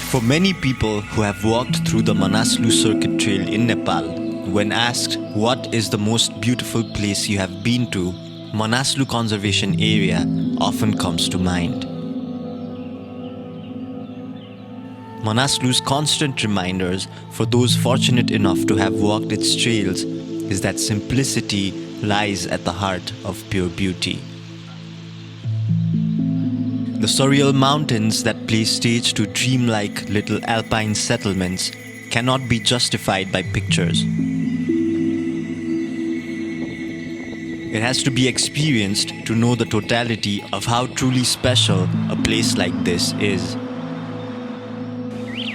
For many people who have walked through the Manaslu Circuit trail in Nepal, when asked what is the most beautiful place you have been to, Manaslu Conservation Area often comes to mind. Manaslu's constant reminders for those fortunate enough to have walked its trails is that simplicity lies at the heart of pure beauty. The surreal mountains that play stage to dreamlike little alpine settlements cannot be justified by pictures. It has to be experienced to know the totality of how truly special a place like this is.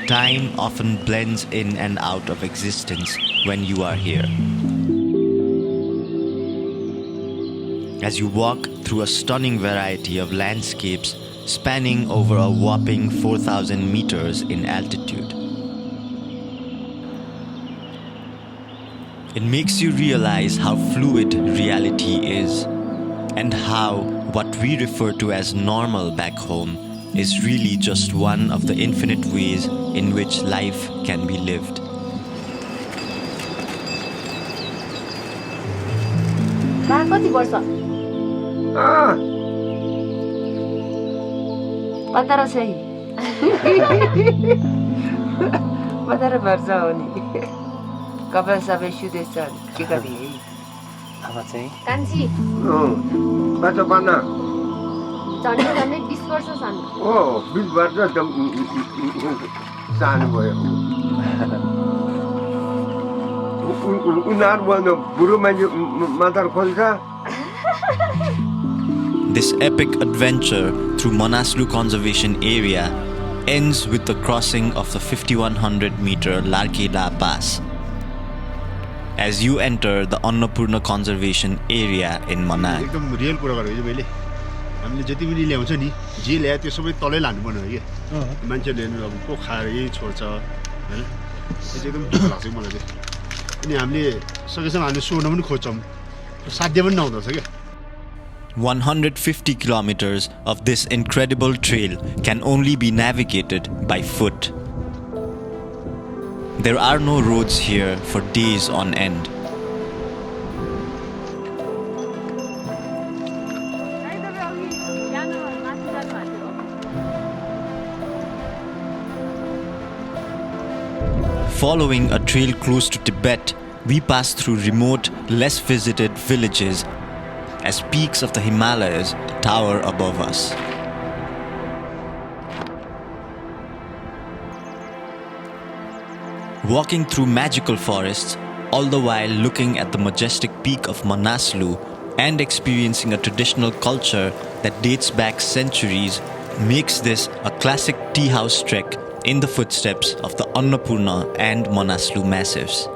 Time often blends in and out of existence when you are here. As you walk through a stunning variety of landscapes spanning over a whopping 4,000 meters in altitude. It makes you realize how fluid reality is and how what we refer to as normal back home is really just one of the infinite ways in which life can be lived. Kapa sabe shudesan, kika di. Apa चाहिँ? Kanji. Baca mana? Jangan 20 वर्ष सानो. Oh, 20 वर्ष सानो भयो. उनीहरु भन्नु बुढो मान्छे माथार खोल्छ. This epic adventure through Manaslu Conservation Area ends with the crossing of the 5100-meter Larke Pass. As you enter the Annapurna Conservation Area in Manang. एकदम रियल कुरा गरेको मैले हामीले जति पनि ल्याउँछ नि जे ल्याए त्यो सबै तलै लानु पर्ने हो के मान्छेले अब को खाएर यही छोड्छ हैन त्यो एकदम दुःख लाग्छ मलाई चाहिँ अनि हामीले सकेसम्म हामीले सोर्न पनि खोज्छौं साध्य पनि नहुँदछ के 150 kilometers of this incredible trail can only be navigated by foot. There are no roads here for days on end. Following a trail close to Tibet, we pass through remote, less visited villages as peaks of the Himalayas tower above us. Walking through magical forests, all the while looking at the majestic peak of Manaslu and experiencing a traditional culture that dates back centuries makes this a classic tea house trek in the footsteps of the Annapurna and Manaslu massifs.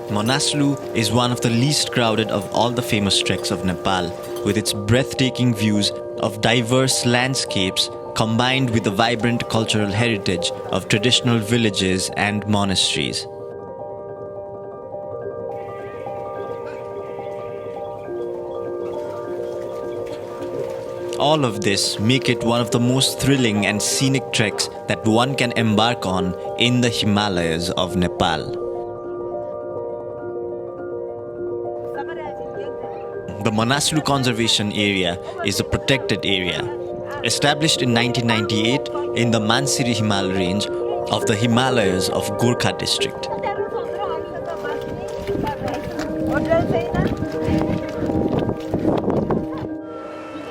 Manaslu is one of the least crowded of all the famous treks of Nepal, with its breathtaking views of diverse landscapes combined with the vibrant cultural heritage of traditional villages and monasteries. All of this make it one of the most thrilling and scenic treks that one can embark on in the Himalayas of Nepal. The Manaslu Conservation Area is a protected area, established in 1998 in the Mansiri Himal range of the Himalayas of Gorkha district.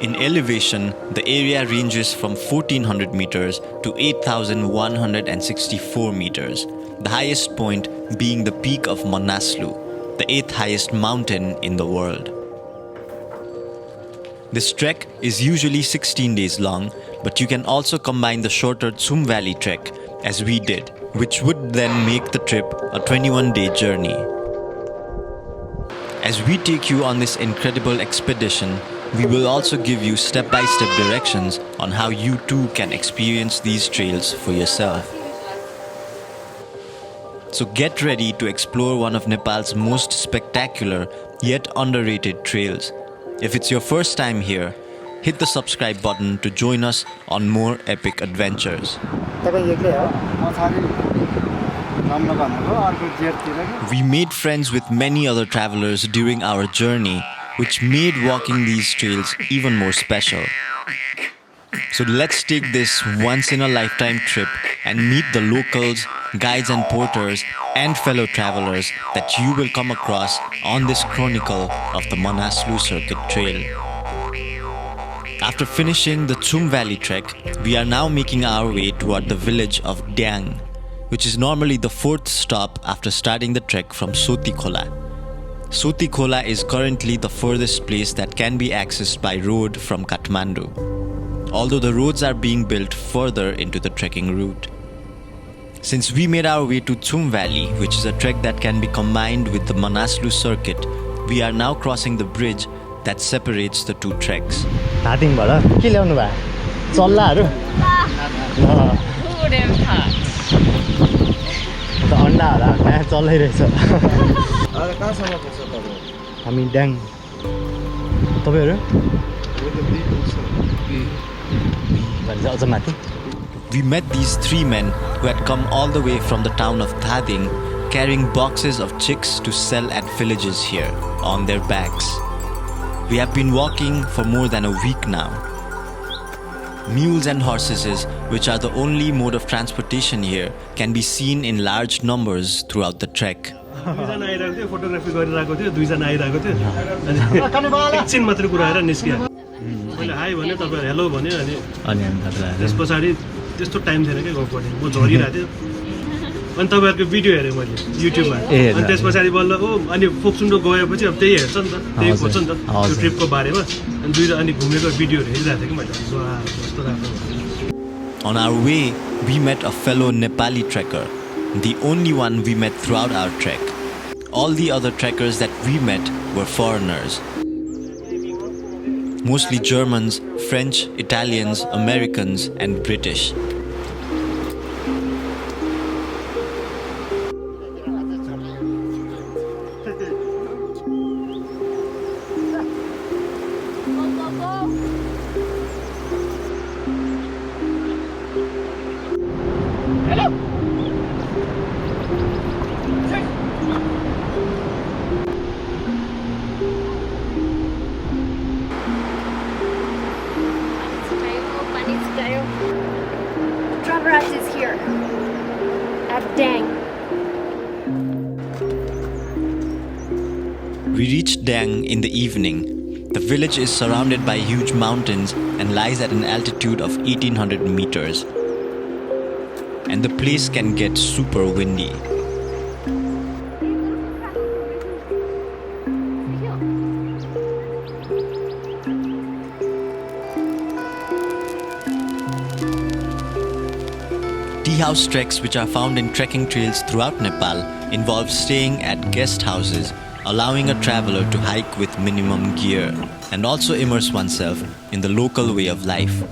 In elevation, the area ranges from 1400 meters to 8164 meters, the highest point being the peak of Manaslu, the 8th highest mountain in the world. This trek is usually 16 days long, but you can also combine the shorter Tsum Valley trek, as we did, which would then make the trip a 21-day journey. As we take you on this incredible expedition, we will also give you step-by-step directions on how you too can experience these trails for yourself. So get ready to explore one of Nepal's most spectacular yet underrated trails. If it's your first time here, hit the subscribe button to join us on more epic adventures. We made friends with many other travelers during our journey, which made walking these trails even more special. So let's take this once-in-a-lifetime trip and meet the locals, guides and porters, and fellow travelers that you will come across on this chronicle of the Manaslu Circuit Trail. After finishing the Chum Valley trek, we are now making our way toward the village of DYANG, which is normally the fourth stop after starting the trek from Sotikhola. Sotikhola is currently the furthest place that can be accessed by road from Kathmandu, although the roads are being built further into the trekking route. Since we made our way to Chum Valley, which is a trek that can be combined with the Manaslu Circuit, we are now crossing the bridge that separates the two treks. We met these three men who had come all the way from the town of Thading, carrying boxes of chicks to sell at villages here on their backs. We have been walking for more than a week now. Mules and horses, which are the only mode of transportation here, can be seen in large numbers throughout the trek. अनि तपाईहरुको video हेरे मैले युट्युबमा अनि त्यसपछि बल्ल अनि फोक्सुन्डो गएपछि अब त्यही हेर्छ नि त त्यही खोज्छ नि त त्यो ट्रिपको बारेमा अनि दुईटा अनि घुमेको भिडियोहरु हेरिरहेको थिएँ कि मैले कस्तो राम्रो. On our way, we met a fellow Nepali trekker, the only one we met throughout our trek. All the other trekkers that we met were foreigners. Mostly Germans, French, Italians, Americans, and British. Is here at DYANG. We reached DYANG in the evening. The village is surrounded by huge mountains and lies at an altitude of 1800 meters. And the place can get super windy. Tea house treks, which are found in trekking trails throughout Nepal, involve staying at guest houses, allowing a traveler to hike with minimum gear and also immerse oneself in the local way of life.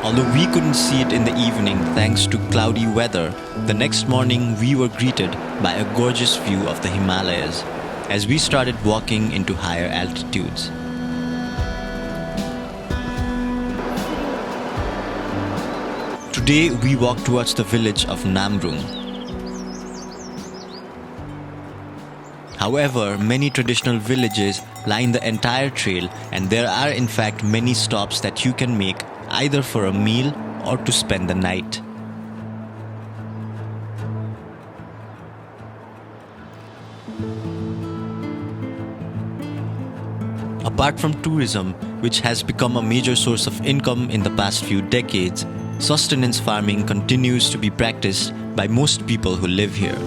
Although we couldn't see it in the evening thanks to cloudy weather, the next morning we were greeted by a gorgeous view of the Himalayas as we started walking into higher altitudes. Today we walk towards the village of NAMRUNG. However, many traditional villages line the entire trail, and there are in fact many stops that you can make either for a meal or to spend the night. Apart from tourism, which has become a major source of income in the past few decades, sustenance farming continues to be practiced by most people who live here.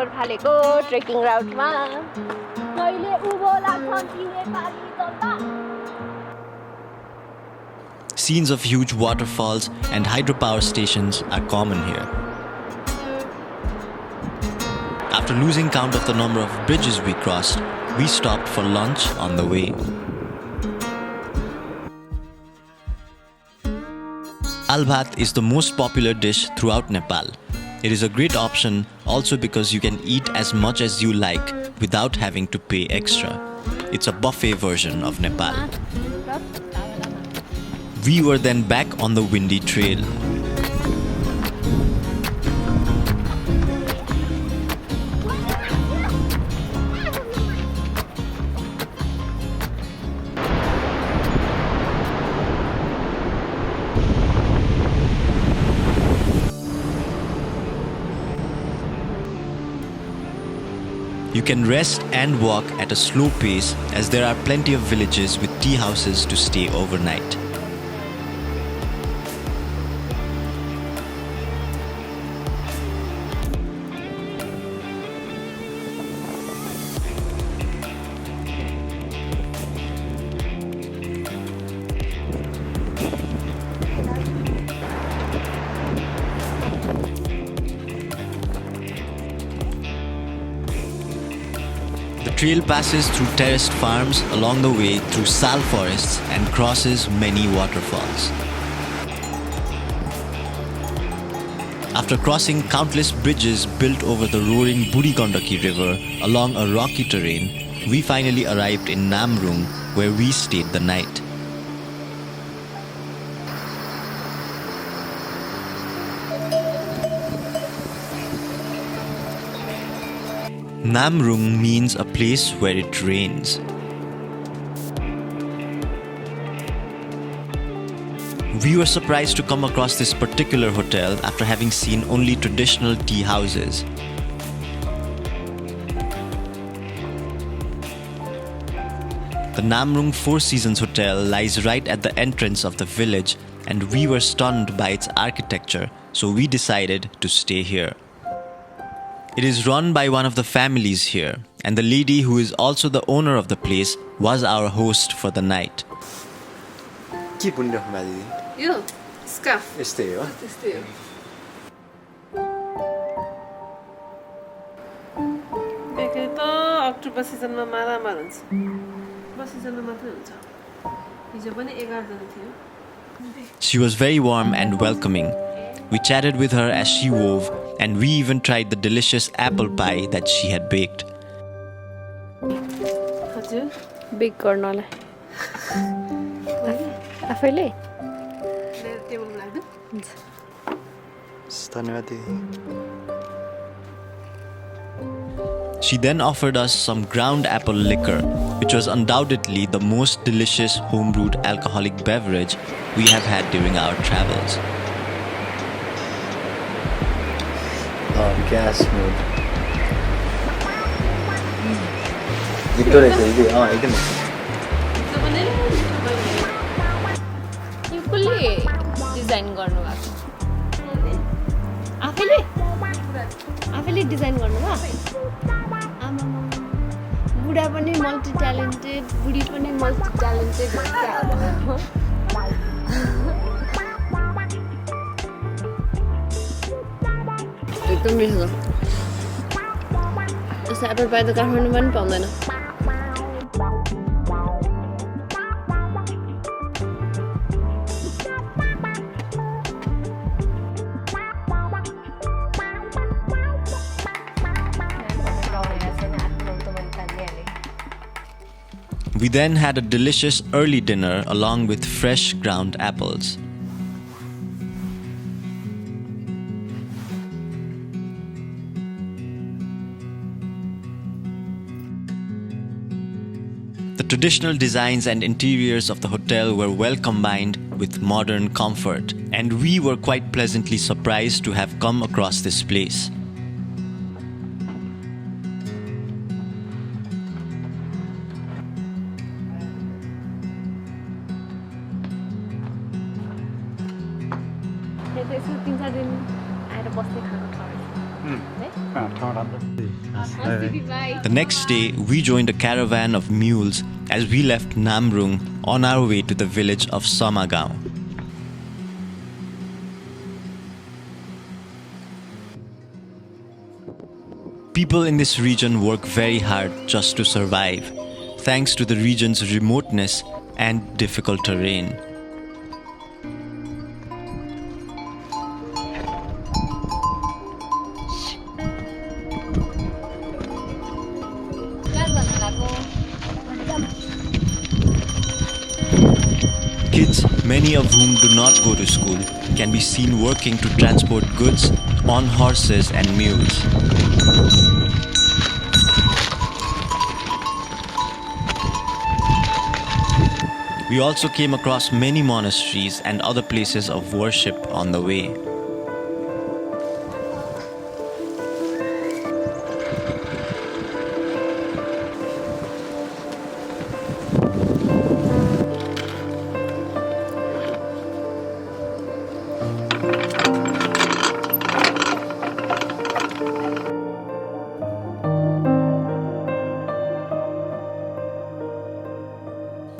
खबर फालेको trekking राउटमा कहिले उभो लाग्छन् ती नेपाली जनता. Scenes of huge waterfalls and hydropower stations are common here. After losing count of the number of bridges we crossed, we stopped for lunch on the way. BHAT is the most popular dish throughout Nepal. It is a great option also because you can eat as much as you like without having to pay extra. It's a buffet version of Nepal. We were then back on the windy trail. You can rest and walk at a slow pace as there are plenty of villages with tea houses to stay overnight. The trail passes through terraced farms along the way through sal forests and crosses many waterfalls. After crossing countless bridges built over the roaring Buri Gandaki River along a rocky terrain, we finally arrived in NAMRUNG, where we stayed the night. NAMRUNG means a place where it rains. We were surprised to come across this particular hotel after having seen only traditional tea houses. The NAMRUNG Four Seasons Hotel lies right at the entrance of the village, and we were stunned by its architecture, so we decided to stay here. It is run by one of the families here, and the lady who is also the owner of the place was our host for the night. के बुनिराख्नु भएको दिदी? यो scarf यस्तै हो? त्यस्तै हो. बेके त October सिजनमा मारामार हुन्छ. बस सिजनमा मात्रै हुन्छ. हिजो पनि 11 जना थियो. She was very warm and welcoming. We chatted with her as she wove, and we even tried the delicious apple pie that she had baked. हजुर बेक गर्नलाई आफैले मेरो टेबलमा लाग्नु. धन्यवाद दिदी. She then offered us some ground apple liquor, which was undoubtedly the most delicious home-brewed alcoholic beverage we have had during our travels. Gas mood. Itu रहेछ दिदी. एकदम. यो कसले डिजाइन गर्नुभएको? आफैले डिजाइन गर्नुभएको? आमा बुढा पनि मल्टी ट्यालेन्टेड, बुढी पनि मल्टी ट्यालेन्टेड हुन्छ. एकदम मिठो छ. यस्तो एप्पल पाई त काठमाडौँमा पनि पाउँदैन. We then had a delicious early dinner along with fresh ground apples. traditional designs and interiors of the hotel were well combined with modern comfort, and we were quite pleasantly surprised to have come across this place. The next day, we joined a caravan of mules as we left NAMRUNG on our way to the village of SAMAGAUN. People in this region work very hard just to survive, thanks to the region's remoteness and difficult terrain. Kids, many of whom do not go to school, can be seen working to transport goods on horses and mules. We also came across many monasteries and other places of worship on the way.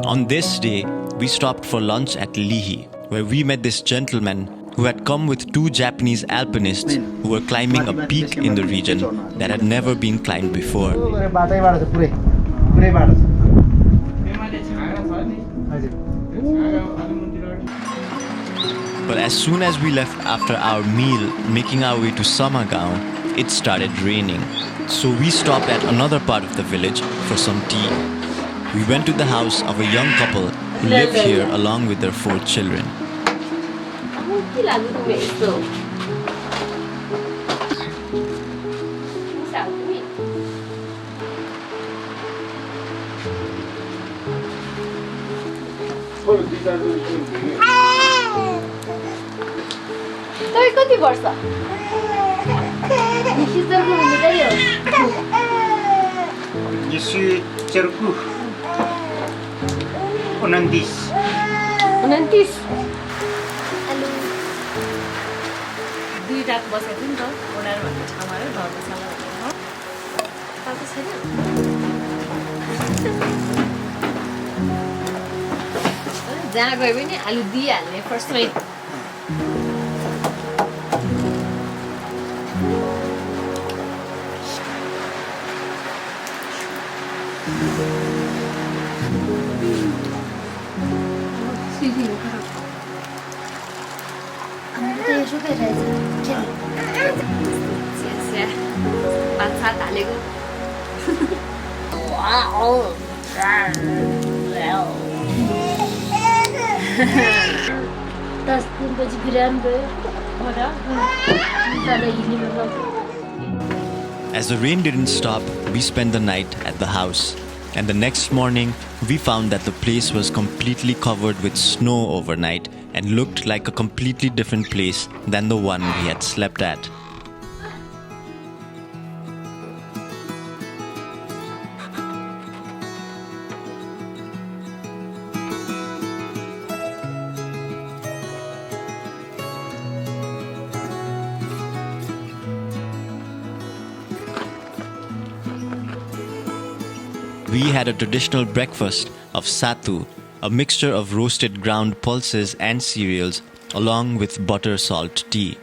On this day, we stopped for lunch at Lihi, where we met this gentleman who had come with two Japanese alpinists who were climbing a peak in the region that had never been climbed before. But as soon as we left after our meal, making our way to SAMAGAUN, it started raining. So we stopped at another part of the village for some tea. We went to the house of a young couple who live here along with their 4 children. कति वर्ष दुईटाको बसेको थियो नि त ओडार भन्ने ठाउँमा है धर्मशाला भन्ने छैन जहाँ गयो भने आलु दिइहाल्ने फर्स्टमै As the rain didn't stop, we spent the night at the house. And the next morning, we found that the place was completely covered with snow overnight and looked like a completely different place than the one we had slept at. We had a traditional breakfast of SATU, a mixture of roasted ground pulses and cereals, along with butter salt tea.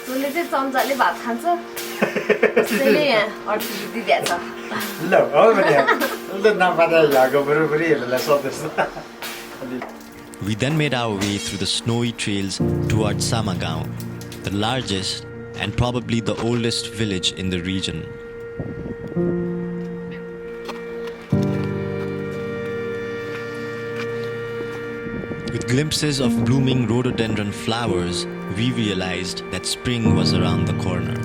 तँले चाहिँ चम्चाले भात खान्छ त्यसैले यहाँ 38 रुपियाँ दिएछ We then made our way through the snowy trails towards SAMAGAUN, the largest and probably the oldest village in the region. glimpses of blooming rhododendron flowers, we realized that spring was around the corner.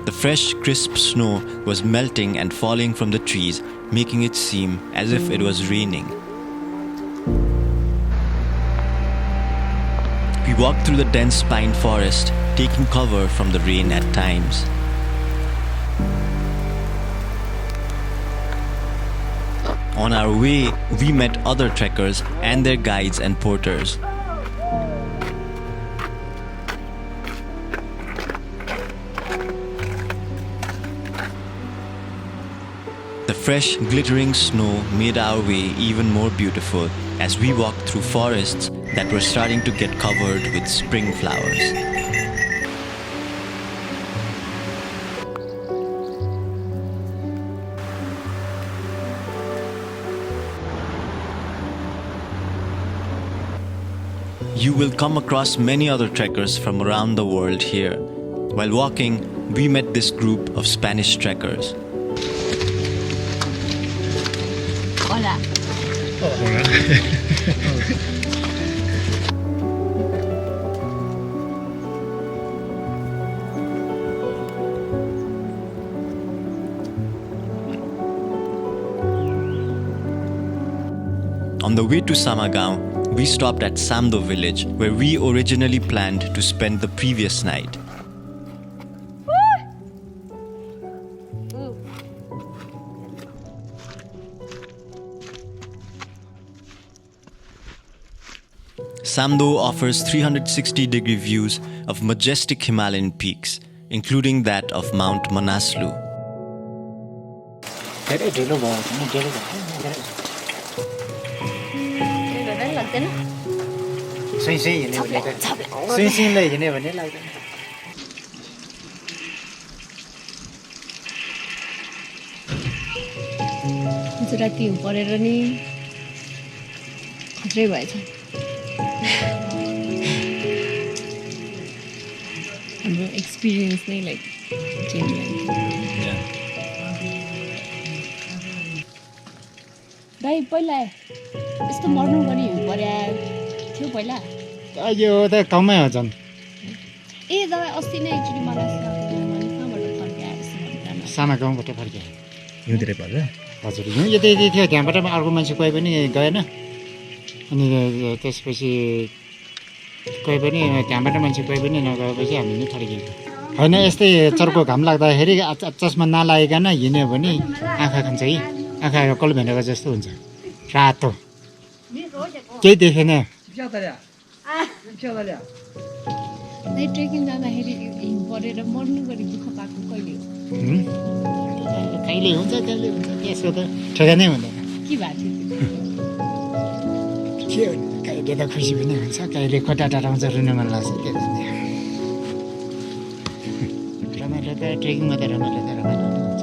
The fresh, crisp snow was melting and falling from the trees, making it seem as if it was raining. We walked through the dense pine forest, taking cover from the rain at times. On our way, we met other trekkers and their guides and porters. The fresh, glittering snow made our way even more beautiful as we walked through forests that were starting to get covered with spring flowers. You will come across many other trekkers from around the world here. While walking, we met this group of Spanish trekkers. Hola. On the way to SAMAGAUN, we stopped at SAMDO village where we originally planned to spend the previous night. SAMDO offers 360-degree views of majestic Himalayan peaks, including that of Mount Manaslu. राति परेर नि खत्रै भएछ हाम्रो experience नै like change भयो दाइ पहिला यस्तो मर्नु गरी हिउँ पर्या थियो पहिला अहिले हो त कमै हो झन् ए दाइ अस्ति नै एक्चुअली कहाँबाट फर्क्या सामागाउँबाट फर्क्या हिउँतिरै पर्छ हजुर हिउँ यतै थियो त्यहाँबाट अर्को मान्छे कोही पनि गएन अनि त्यसपछि कोही पनि त्यहाँबाट मान्छे कोही पनि नगएपछि हामी नै फर्कियौँ होइन यस्तै चर्को घाम लाग्दाखेरि चस्मा नलागिकन हिँड्यो भने आँखा खान्छ है आँखा कल भेनेको जस्तो हुन्छ रातो केही देखेन ट्रेकिङ जाँदाखेरि हिउँ परेर मर्नु गरी दुःख पाएको कहिले हो कहिले हुन्छ कहिले हुन्छ त्यसको त ठेगानै हुँदैन के भएको के थियो कहिले त खुसी पनि हुन्छ कहिले खोटा डराउँछ रुन मन लाग्छ के गर्ने रमाइलो त ट्रेकिङमा त रमाइलो हुन्छ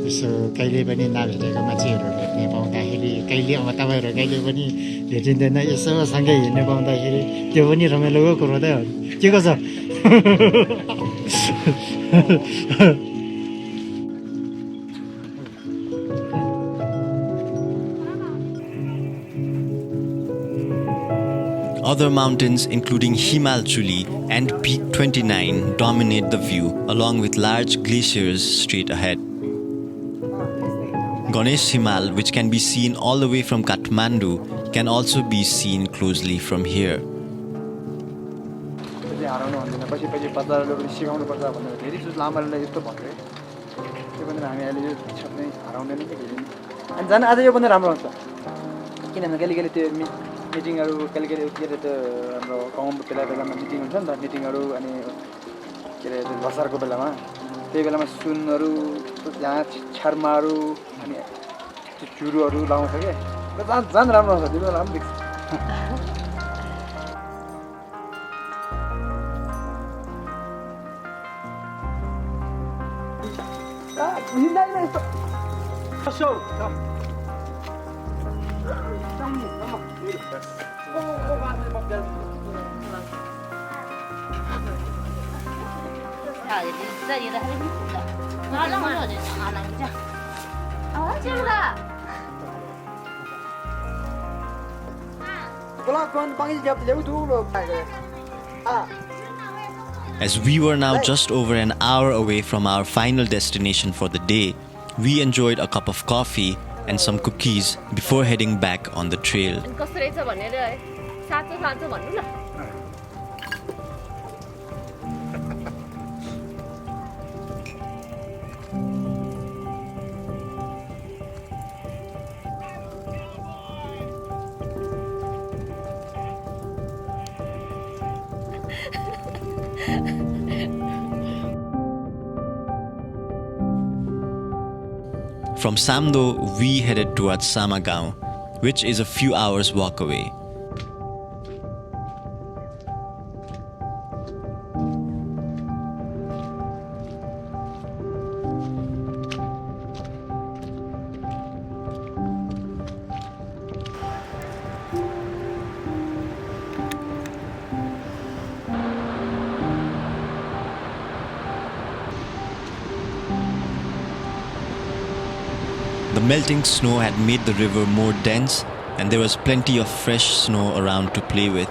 यसो कहिले पनि नभेटेको मान्छेहरू भेट्ने पाउँदाखेरि कहिले अब तपाईँहरू कहिले पनि भेटिँदैन यसो सँगै हिँड्नु पाउँदाखेरि त्यो पनि रमाइलोको कुरो त हो के को छ Other mountains, including Himalchuli and Peak 29, dominate the view, along with large glaciers straight ahead. Ganesh Himal, which can be seen all the way from Kathmandu, can also be seen closely from here. मिटिङहरु कहिले कहिले के रे त हाम्रो गाउँको बेलामा meeting हुन्छ नि त मिटिङहरु अनि के रे बसारको बेलामा त्यही बेलामा सुनहरु यहाँ छर्माहरु अनि चुरुहरु लाउँछ के जान राम्रो हुन्छ त्यो बेला पनि देख्छ हिँड्दैन यस्तो 这里的还是很苦的，拿让我这拿了你这，啊，这个。 As we were now just over an hour away from our final destination for the day, we enjoyed a cup of coffee and some cookies before heading back on the trail. कस्तो रहेछ भनेर साँचो साँचो भन्नु न From SAMDO, we headed towards SAMAGAUN, which is a few hours walk away. The melting snow had made the river more dense, and there was plenty of fresh snow around to play with.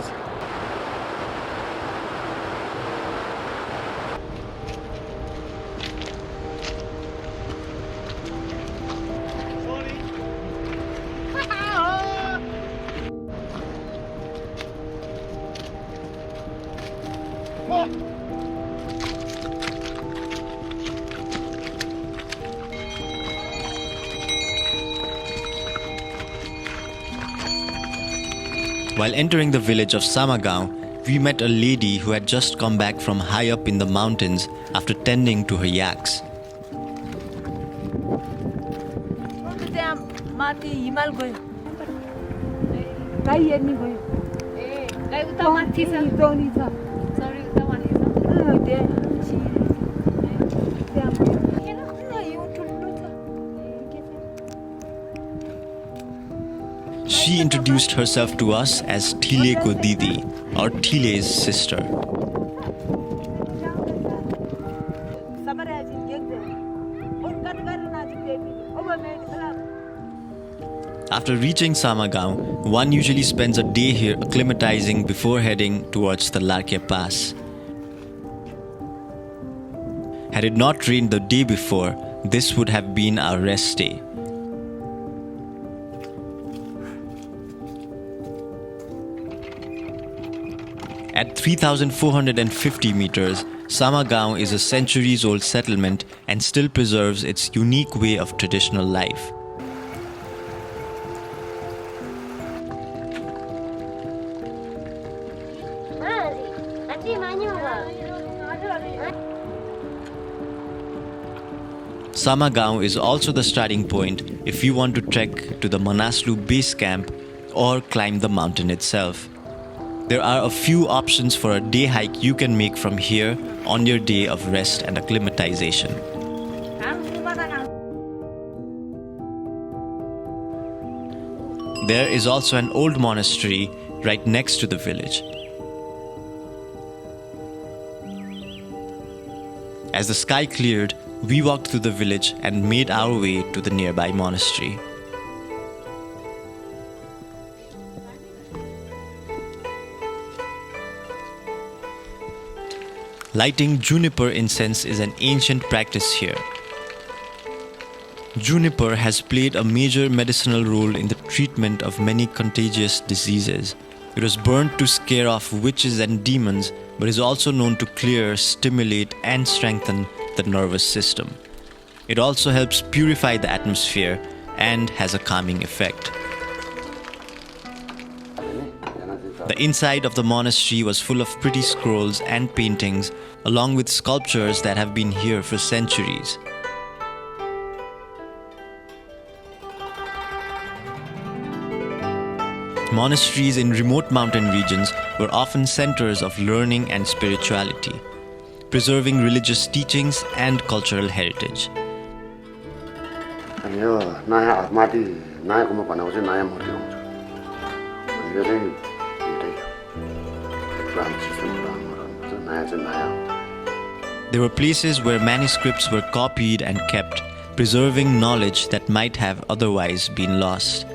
While entering the village of SAMAGAUN, we met a lady who had just come back from high up in the mountains after tending to her yaks. She introduced herself to us as THILEY'S Didi, or THILEY'S sister. After reaching SAMAGAUN, one usually spends a day here acclimatizing before heading towards the Larke pass. Had it not rained the day before, this would have been our rest day. At 3,450 meters, SAMAGAUN is a centuries-old settlement and still preserves its unique way of traditional life. SAMAGAUN is also the starting point if you want to trek to the Manaslu base camp or climb the mountain itself. There are a few options for a day hike you can make from here on your day of rest and acclimatization. There is also an old monastery right next to the village. As the sky cleared, we walked through the village and made our way to the nearby monastery. Lighting juniper incense is an ancient practice here. Juniper has played a major medicinal role in the treatment of many contagious diseases. It was burnt to scare off witches and demons, but is also known to clear, stimulate, and strengthen the nervous system. It also helps purify the atmosphere and has a calming effect. The inside of the monastery was full of pretty scrolls and paintings, along with sculptures that have been here for centuries. Monasteries in remote mountain regions were often centers of learning and spirituality, preserving religious teachings and cultural heritage. There were places where manuscripts were copied and kept, preserving knowledge that might have otherwise been lost.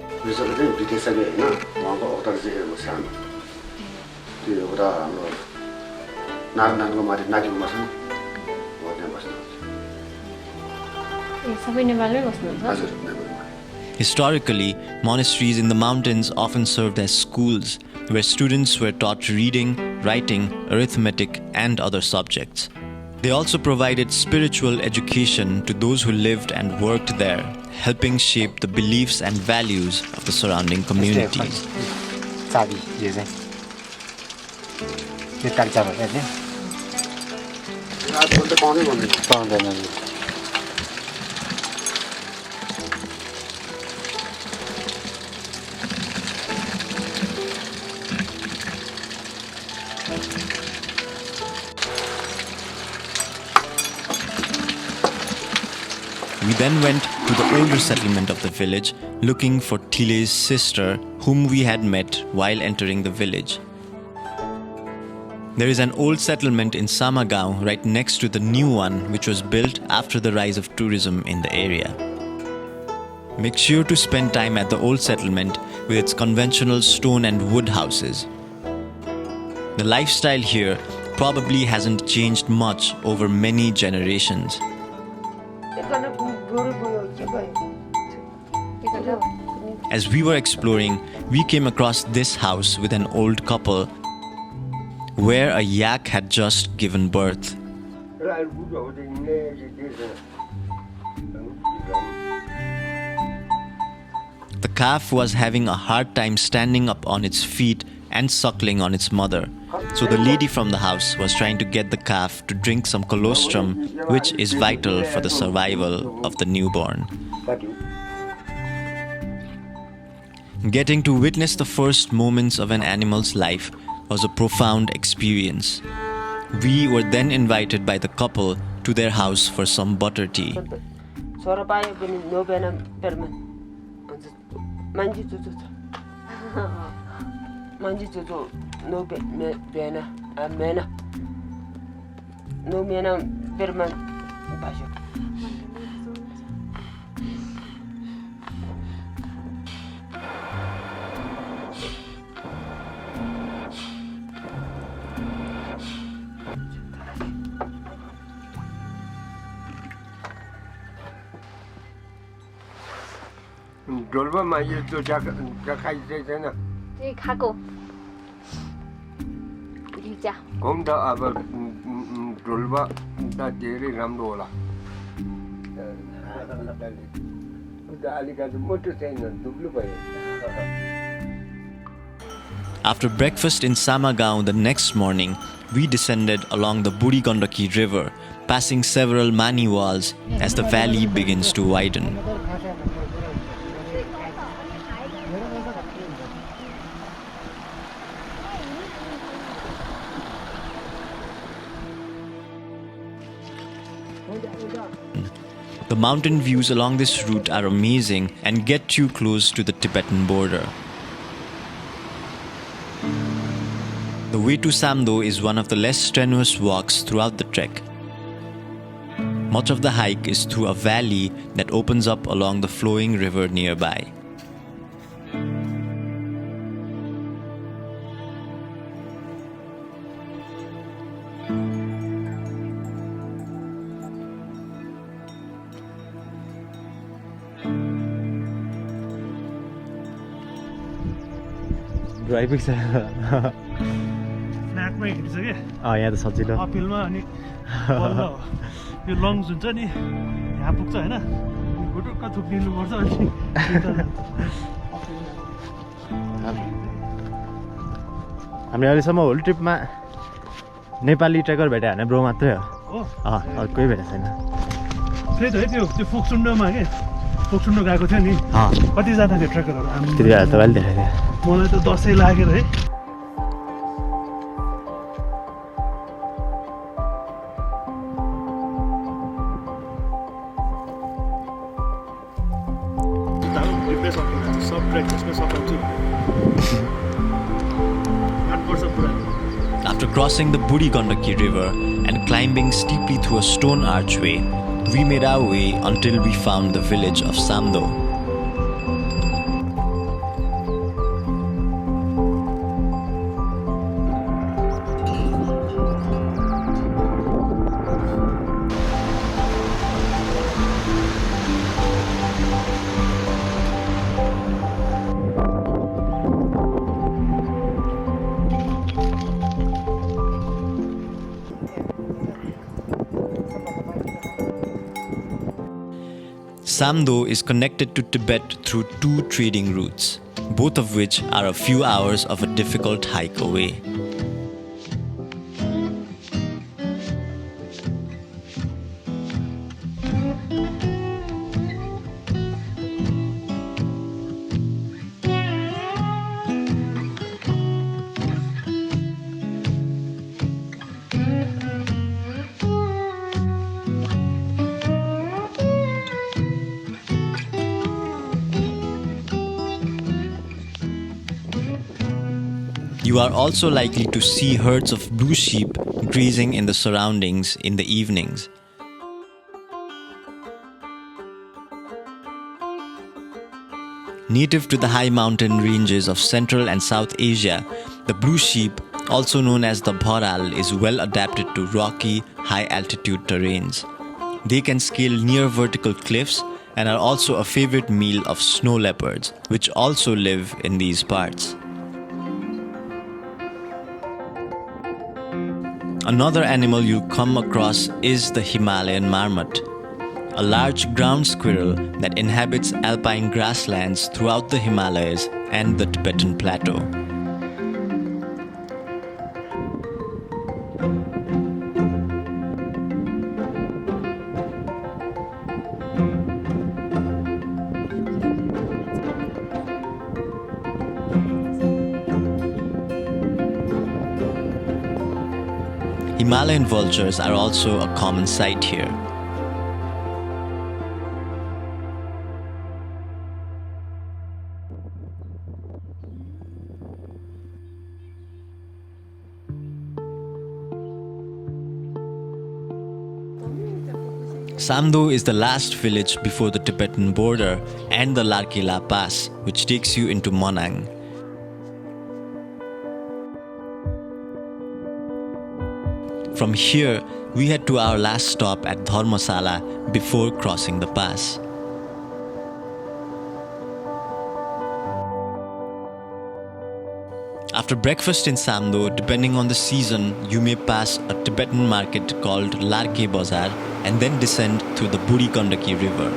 Historically, monasteries in the mountains often served as schools, where students were taught reading, writing, arithmetic, and other subjects. They also provided spiritual education to those who lived and worked there, helping shape the beliefs and values of the surrounding communities. We then went to the older settlement of the village, looking for THILEY'S sister, whom we had met while entering the village. There is an old settlement in SAMAGAUN right next to the new one, which was built after the rise of tourism in the area. Make sure to spend time at the old settlement with its conventional stone and wood houses. The lifestyle here probably hasn't changed much over many generations. As we were exploring, we came across this house with an old couple where a yak had just given birth. The calf was having a hard time standing up on its feet and suckling on its mother. So the lady from the house was trying to get the calf to drink some colostrum, which is vital for the survival of the newborn. Getting to witness the first moments of an animal's life was a profound experience. We were then invited by the couple to their house for some butter tea. डोल्बा माइल तो जाखाइ छैन ए खाको रिजा हम त अब डोल्बा त धेरै राम्रो होला अलिकति मोटो छैन दुब्लो भयो. After breakfast in SAMAGAUN the next morning, we descended along the Buri Gandaki river, passing several mani walls as the valley begins to widen. The mountain views along this route are amazing and get you close to the Tibetan border. The way to SAMDO is one of the less strenuous walks throughout the trek. Much of the hike is through a valley that opens up along the flowing river nearby. आइपुग्छ फ्ल्याटमै हिँड्छ क्या यहाँ त सजिलो अपिलमा अनि बल्ल यो lungs हुन्छ नि यहाँ पुग्छ होइन घुटुक्क थुक्लिनुपर्छ अनि हामीले अहिलेसम्म होल ट्रिपमा नेपाली ट्रेकर भेट्यो भने ब्रो मात्रै हो कोही भेटेको छैन. त्यही त है त्यो फोक्सुन्डोमा के फोक्सुन्डो गएको थियो नि कतिजना थियो ट्रेकरहरू त्यति बेला तपाईँले देखाएको थियो. मलाई त 10 लागेर है After crossing the Buri Gandaki River and climbing steeply through a stone archway, we made our way until we found the village of SAMDO. SAMDO is connected to Tibet through 2 trading routes, both of which are a few hours of a difficult hike away. You are also likely to see herds of blue sheep grazing in the surroundings in the evenings. Native to the high mountain ranges of Central and South Asia, the blue sheep, also known as the bhoral, is well adapted to rocky, high-altitude terrains. They can scale near vertical cliffs and are also a favorite meal of snow leopards, which also live in these parts. Another animal you come across is the Himalayan marmot, a large ground squirrel that inhabits alpine grasslands throughout the Himalayas and the Tibetan Plateau. Himalayan vultures are also a common sight here. SAMDO is the last village before the Tibetan border and the Larke Pass, which takes you into Monang. From here, we head to our last stop at Dharmasala before crossing the pass. After breakfast in SAMDO, depending on the season, you may pass a Tibetan market called Larke Bazaar and then descend through the Buri Gandaki River.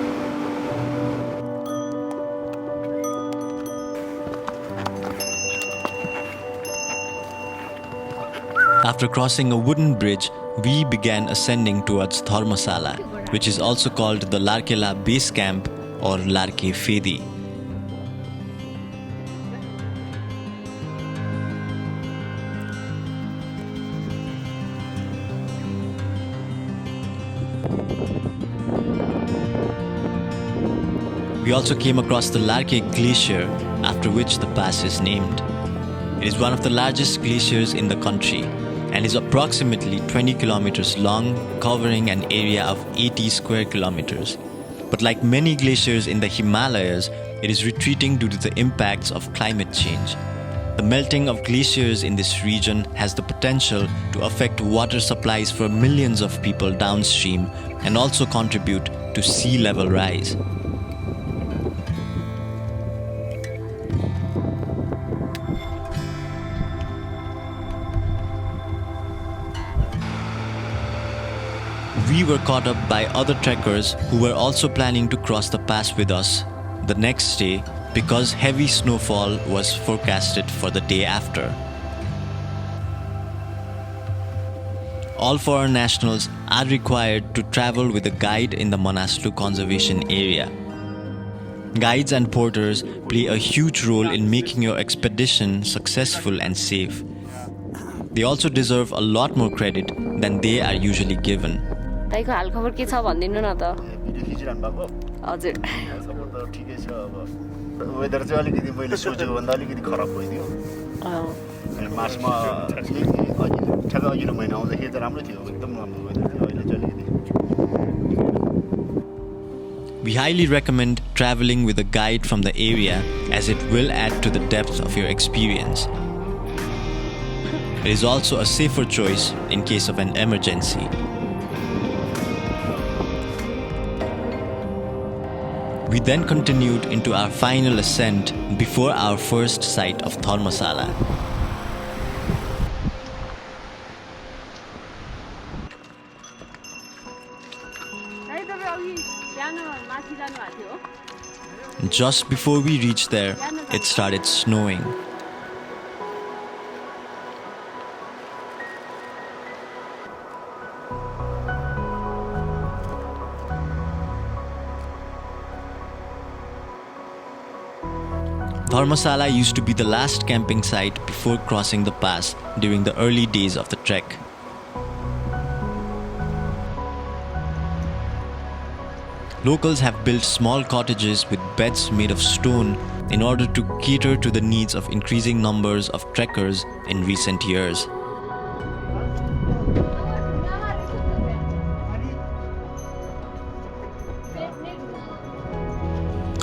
After crossing a wooden bridge, we began ascending towards Dharmasala, which is also called the Larkela Base Camp or Larke Fedi. We also came across the Larke Glacier, after which the pass is named. It is one of the largest glaciers in the country and is approximately 20 kilometers long, covering an area of 80 square kilometers. But like many glaciers in the Himalayas, it is retreating due to the impacts of climate change. The melting of glaciers in this region has the potential to affect water supplies for millions of people downstream and also contribute to sea level rise. We were caught up by other trekkers who were also planning to cross the pass with us the next day because heavy snowfall was forecasted for the day after. All foreign nationals are required to travel with a guide in the Manaslu conservation area. Guides and porters play a huge role in making your expedition successful and safe. They also deserve a lot more credit than they are usually given. दाइको हालखबर के छ भन्दिनु न त video खिचिरहनु भएको हजुर खबर त ठिकै छ अब वेदर चाहिँ अलिकति मैले सोचेको भन्दा अलिकति खराब भइदियो अनि मार्चमा ठ्याक्क अघिल्लो महिना आउँदाखेरि त राम्रो थियो एकदम राम्रो वेदर थियो अहिले चाहिँ अलिकति We highly recommend traveling with a guide from the area as it will add to the depth of your experience. It is also a safer choice in case of an emergency. We then continued into our final ascent before our first sight of Dharmasala. Just before we reached there, it started snowing. Dharmasala used to be the last camping site before crossing the pass during the early days of the trek. Locals have built small cottages with beds made of stone in order to cater to the needs of increasing numbers of trekkers in recent years.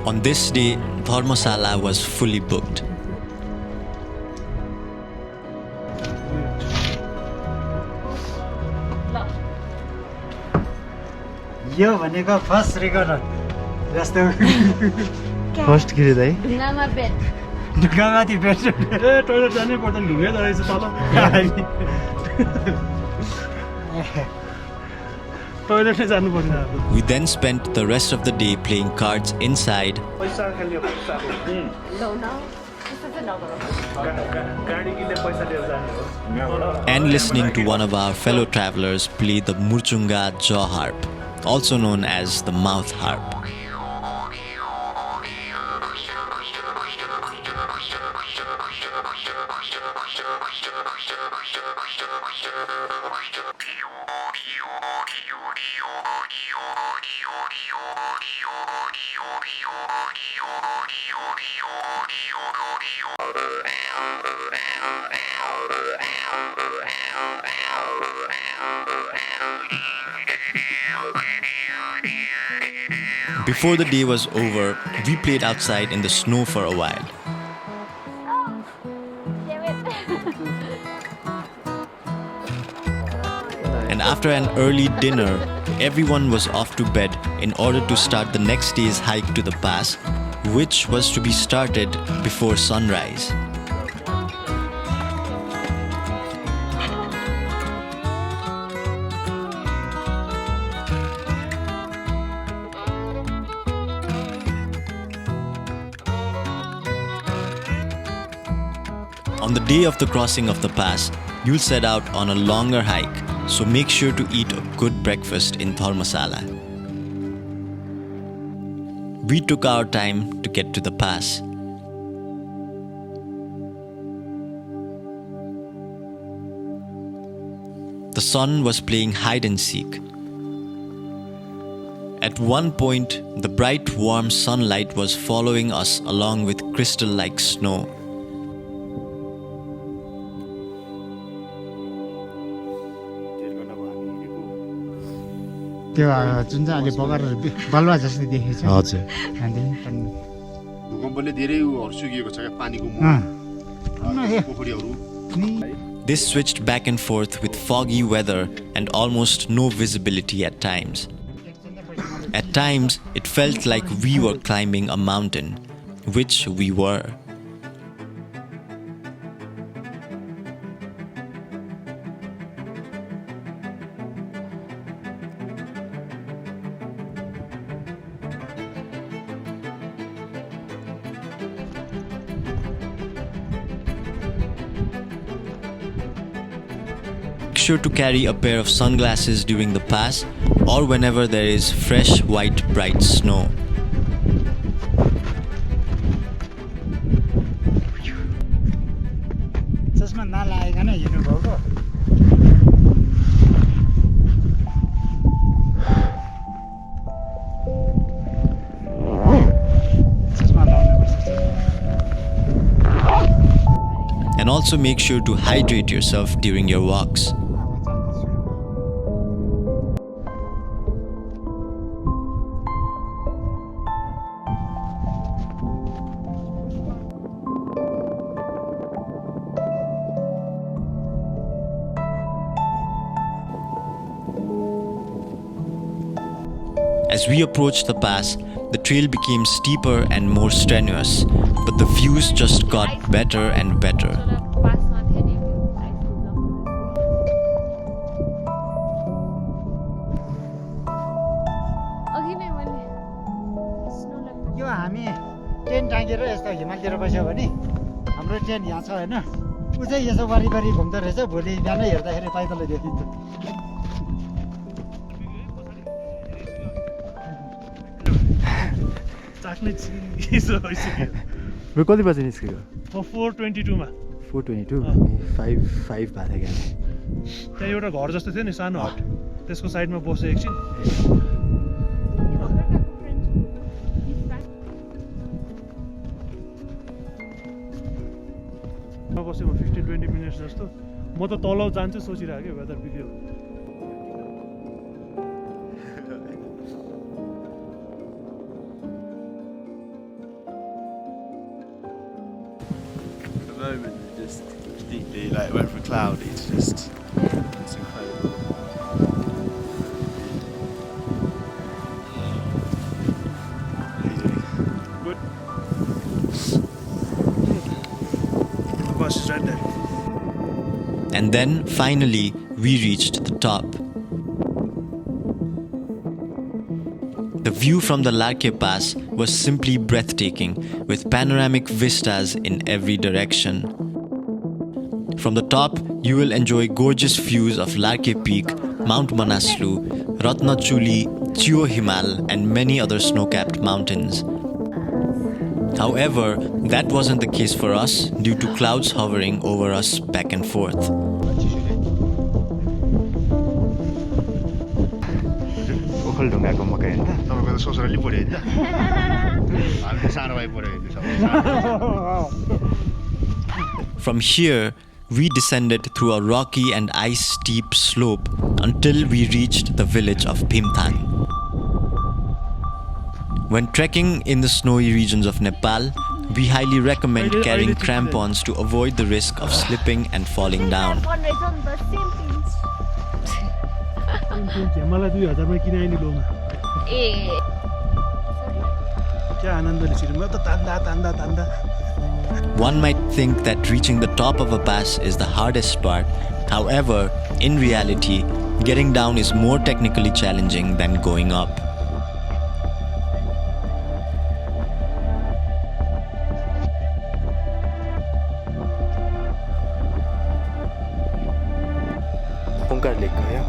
On this day, Dharmasala was fully booked. यो भनेको first record जस्तो first के रे दाइ ढुङ्गामा bed ढुङ्गामाथि bed ए toilet जानै पर्दैन ढुङ्गै रहेछ तल टोइलेटै जानु पर्दैन अब We then spent the rest of the day playing cards inside पैसा खाली पैसा गाडी किन्ने पैसा लिएर जाने हो and listening to one of our fellow travelers play the Murchunga jaw harp, also known as the mouth harp. Before the day was over, we played outside in the snow for a while. And after an early dinner, everyone was off to bed in order to start the next day's hike to the pass, which was to be started before sunrise. On the day of the crossing of the pass, you'll set out on a longer hike, so make sure to eat a good breakfast in Dharmasala. We took our time to get to the pass. The sun was playing hide and seek. At one point, the bright warm sunlight was following us along with crystal-like snow. त्यो जुन चाहिँ अहिले बगर बलुवा जस्तो देखेको छ हजुर भूकम्पले धेरै उहरू सुकिएको छ क्या पानीको पोखरीहरू. This switched back and forth with foggy weather and almost no visibility at times. At times, it felt like we were climbing a mountain, which we were. Make sure to carry a pair of sunglasses during the pass or whenever there is fresh, white, bright snow. चस्मा नलागेकन हिँड्नु भएको And and also make sure to hydrate yourself during your walks. As we approached the pass, the trail became steeper and more strenuous, but the views just got better and better. यो हामी train टाँगेर यस्तो हिमालतिर बस्यो भने हाम्रो train यहाँ छ होइन ऊ चाहिँ यसो वरिपरि घुम्दो रहेछ भोलि बिहान हेर्दाखेरि पैदल देखिन्छ कति बजे निस्केको 4:22 मा 4:22 5 भएको थियो त्यहाँ एउटा घर जस्तो थियो नि सानो हट त्यसको साइडमा बस्यो एकछिन बस्यो 15-20 मिनट जस्तो म त तल जान्छु सोचिरहेको के वेदर बिग्रियो Just completely like went from cloudy to just it's incredible. Good. The bus is right there. And then, finally, we reached the top. The view from the Larke Pass was simply breathtaking, with panoramic vistas in every direction. From the top, you will enjoy gorgeous views of Larke Peak, Mount Manaslu, Ratnachuli, Chio Himal, and many other snow-capped mountains. However, that wasn't the case for us due to clouds hovering over us back and forth. ओखलढुङ्गाको मकै होइन तपाईँको त ससुराली पऱ्यो नि त हामी त सानो भाइ पऱ्यो नि सबै From here, we descended through a rocky and ice-steep slope until we reached the village of Phimthang. When trekking in the snowy regions of Nepal, we highly recommend carrying crampons to avoid the risk of slipping and falling down. मलाई 2000 मा किनाइ नि लोमा क्या आनन्दले छिरे म त तान्दा One might think that reaching the top of a pass is the hardest part. However, in reality, getting down is more technically challenging than going up. Onkar lake गयो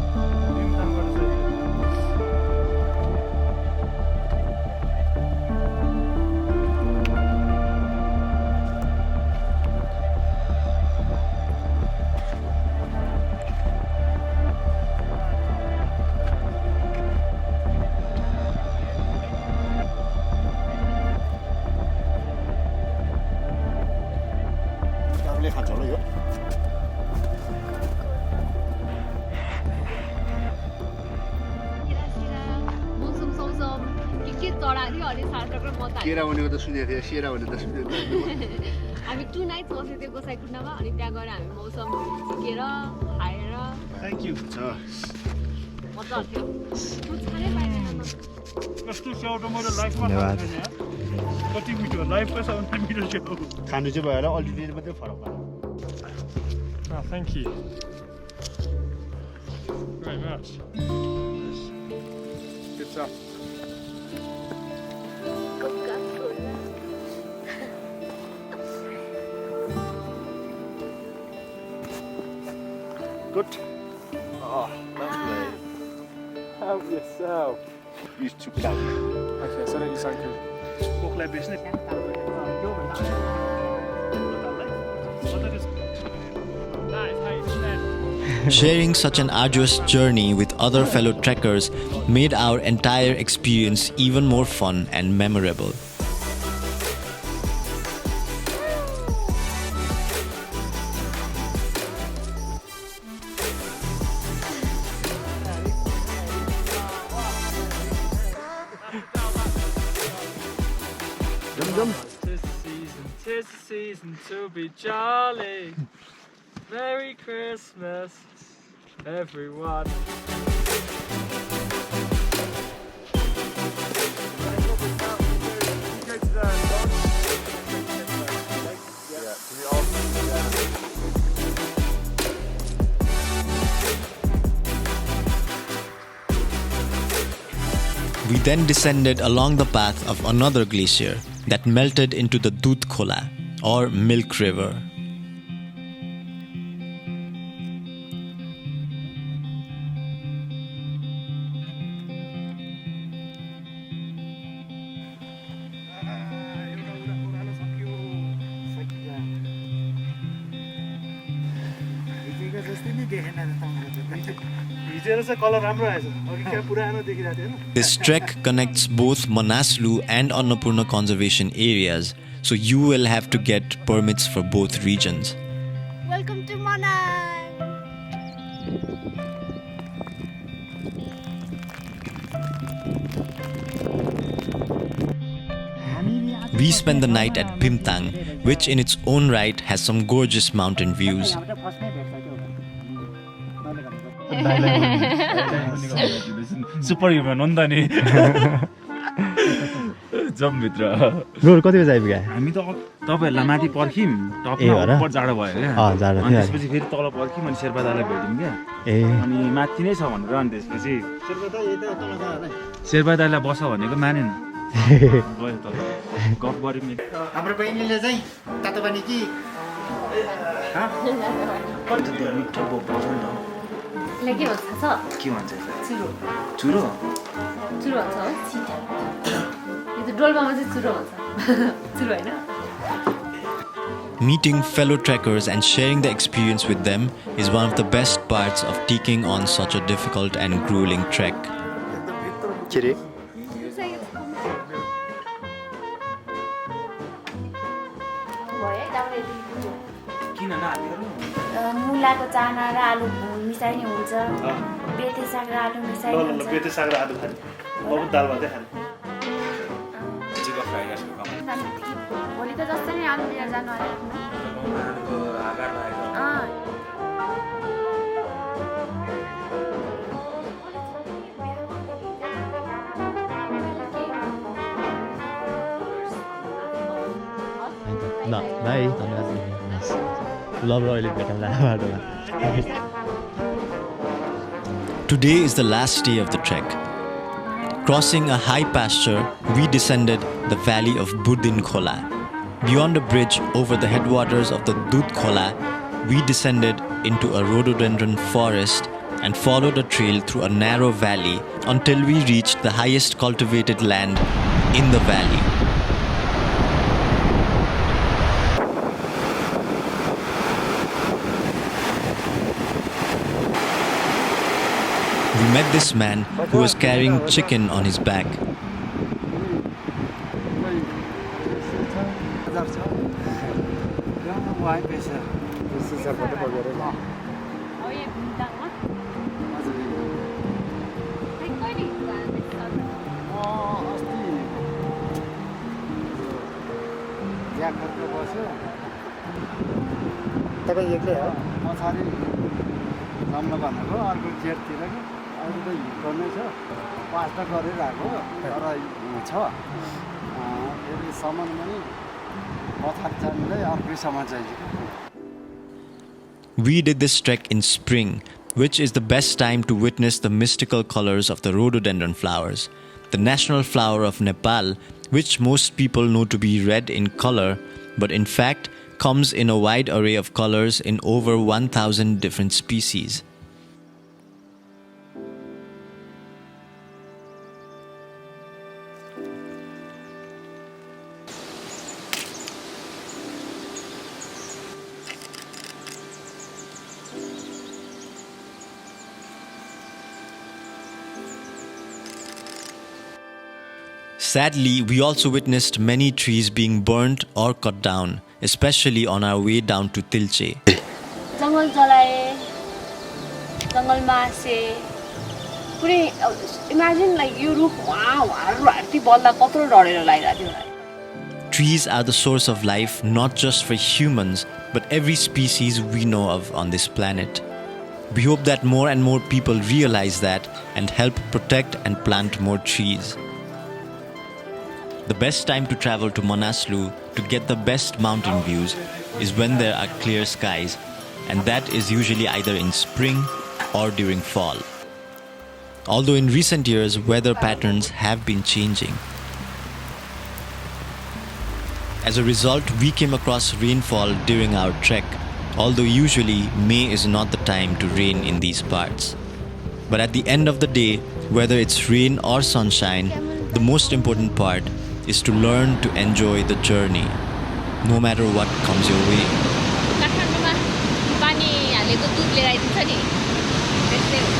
केरा भनेको त सुनेको थियो सेरा भनेको त सुनेको थियो हामी 2 नाइट्स बसेको थियो गोसाइकुण्डमा अनि त्यहाँ गएर हामी मौसम सिकेर खाएर थ्यांक यू मजा आयो कुछ खानै पाइदैन कस्तो स्याउटो मैले लाइफमा खाएको छैन यार कति मिठो लाइफको सबभन्दा मिठो स्याउ खानु चाहिँ भएर अलिअलि मात्रै फरक पर्छ thank you very much good stuff Good. Oh, lovely. Help yourself. He's too cloudy. Okay, so then you sank it. कोकलाई बेच्ने Sharing such an arduous journey with other fellow trekkers made our entire experience even more fun and memorable. 'Tis the season to be jolly. Merry Christmas, everyone. We then descended along the path of another glacier that melted into the Dudh Khola, or Milk River. This trek connects both Manaslu and Annapurna conservation areas, so you will have to get permits for both regions. Welcome to Manang. We spent the night at Bhimtang, which in its own right has some gorgeous mountain views. Superhuman हो नि त नि जमभित्र road कति बजे आइपुग्यो हामी त तपाईहरुलाई माथि पर्खिम टपमा उपर जाडो भयो क्या जाडो अनि त्यसपछि फेरि तल पर्खिम अनि शेर्पा दाइलाई भेट्यौं क्या अनि माथि नै छ भनेर अनि त्यसपछि शेर्पा दाइलाई बस भनेको मानेन गयो तल गफ गर्यौं नि हाम्रो बहिनीले चाहिँ तातो पानी कि मिठो बस नि त ले के भन्छ छ के भन्छ चुरो चुरो चुरो भन्छ हो चिटा यो त डोल्पामा चाहिँ चुरो भन्छ चुरो हैन Meeting fellow trekkers and sharing the experience with them is one of the best parts of taking on such a difficult and grueling trek. मुलाको चाना र आलु मिसाइने हुन्छ बेते साग र आलु मिसाइने हुन्छ बेते साग र आलु खाने अब दाल भातै खाने भोलि त जस्तै नै आलु लिएर जानु होला Bye. Love Royal Today is the last day of the trek. Crossing a high pasture, we descended the valley of Burdin Khola. Beyond a bridge over the headwaters of the Dudh Khola, we descended into a rhododendron forest and followed a trail through a narrow valley until we reached the highest cultivated land in the valley. We met this man who was carrying chicken on his back. तपाईँ एक्लै हो पछाडि जम्न भनेको अर्को जेठतिर कि अरू त हिँड्नै छ पास त गरिरहेको तर छ फेरि सामान पनि पछाडि जानुलाई अर्कै सामान चाहिन्छ We did this trek in spring, which is the best time to witness the mystical colors of the rhododendron flowers, the national flower of Nepal, which most people know to be red in color, but in fact comes in a wide array of colors in over 1,000 different species. Sadly, we also witnessed many trees being burnt or cut down, especially on our way down to Tilche. जंगल जलाए जंगल मासे पुरै imagine like यो रुख वहाँ वहाँ राति बल्दा कत्रो डढेर लागिरहेको थियो Trees are the source of life not just for humans, but every species we know of on this planet. We hope that more and more people realize that and help protect and plant more trees. The best time to travel to Manaslu to get the best mountain views is when there are clear skies, and that is usually either in spring or during fall. Although in recent years weather patterns have been changing. As a result, we came across rainfall during our trek, although usually May is not the time to rain in these parts. But at the end of the day, whether it's rain or sunshine, the most important part is to learn to enjoy the journey, no matter what comes your way. काठमाडौँमा पानी हालेको दुध लिएर आइदिन्छ नि त्यस्तै हो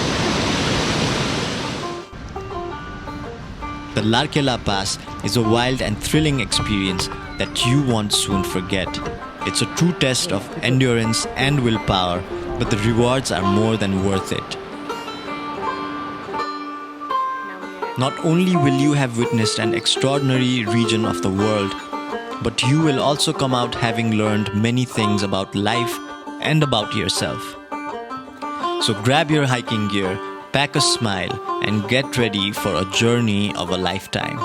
The Larkya Pass is a wild and thrilling experience that you won't soon forget. It's a true test of endurance and willpower, but the rewards are more than worth it. Not only will you have witnessed an extraordinary region of the world, but you will also come out having learned many things about life and about yourself. So grab your hiking gear, pack a smile, and get ready for a journey of a lifetime.